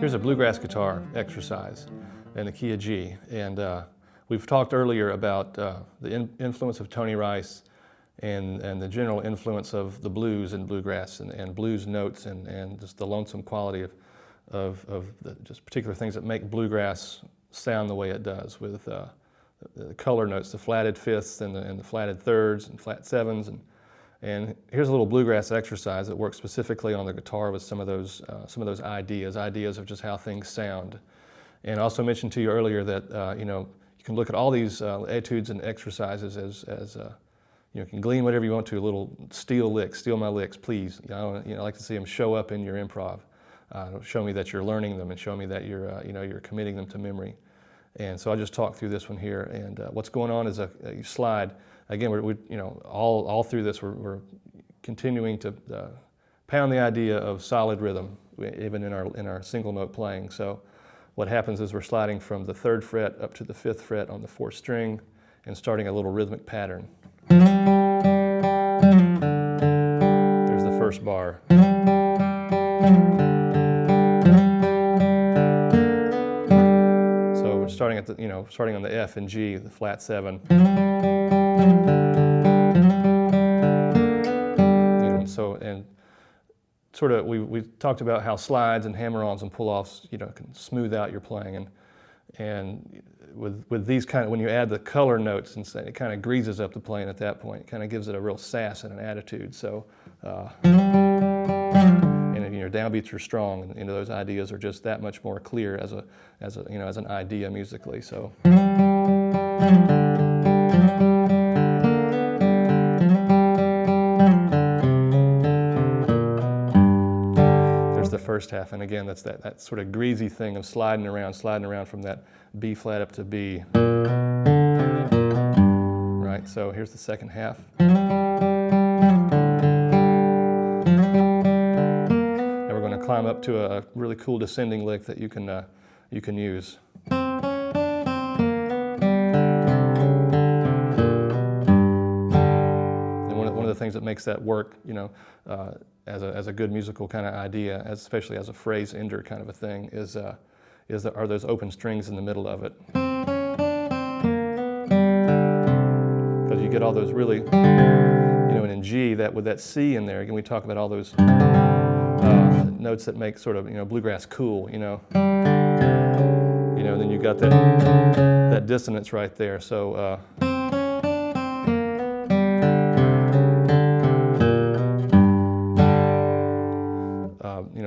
Here's a bluegrass guitar exercise in the key of G. And we've talked earlier about the influence of Tony Rice and the general influence of the blues and bluegrass and blues notes and just the lonesome quality of the just particular things that make bluegrass sound the way it does, with the color notes, the flatted fifths and the flatted thirds and flat sevens. And here's a little bluegrass exercise that works specifically on the guitar with some of those ideas of just how things sound. And I also mentioned to you earlier that you can look at all these etudes and exercises as you can glean whatever you want to, a little steal my licks, please. I like to see them show up in your improv. Show me that you're learning them and show me that you're committing them to memory. And so I'll just talk through this one here. And what's going on is you slide. Again, all through this, we're continuing to pound the idea of solid rhythm, even in our single note playing. So what happens is we're sliding from the 3rd fret up to the 5th fret on the 4th string and starting a little rhythmic pattern. There's the first bar. So we're starting at starting on the F and G, the flat 7. And sort of we talked about how slides and hammer-ons and pull-offs can smooth out your playing, and with these when you add the color notes, and it kind of greases up the playing at that point. It kind of gives it a real sass and an attitude. So and your downbeats are strong, and those ideas are just that much more clear as an idea musically. So. The first half, and again, that's that sort of greasy thing of sliding around from that B flat up to B. Right, so here's the second half. And we're going to climb up to a really cool descending lick that you can use. And one of the things that makes that work, as a good musical kind of idea, especially as a phrase ender kind of a thing, are those open strings in the middle of it. Because you get all those really, and in G, with that C in there, again, we talk about all those notes that make sort of, bluegrass cool, and then you got that dissonance right there. So.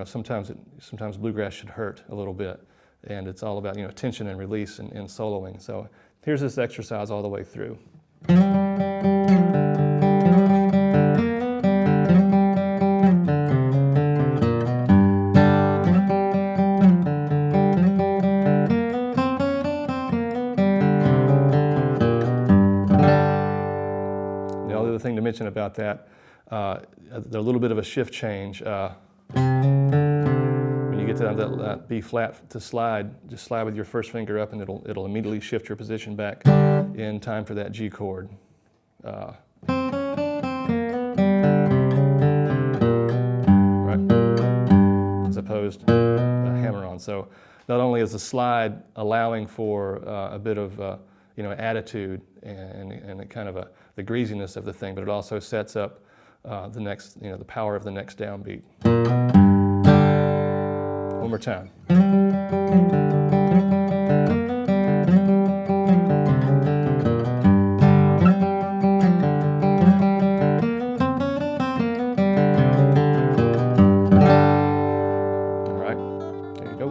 Sometimes bluegrass should hurt a little bit, and it's all about tension and release and soloing. So here's this exercise all the way through. The other thing to mention about that, a little bit of a shift change. When you get to that B flat to slide, just slide with your first finger up, and it'll immediately shift your position back in time for that G chord. Right, as opposed to a hammer-on. So not only is the slide allowing for a bit of attitude and kind of the greasiness of the thing, but it also sets up the next, the power of the next downbeat. One more time. All right, there you go.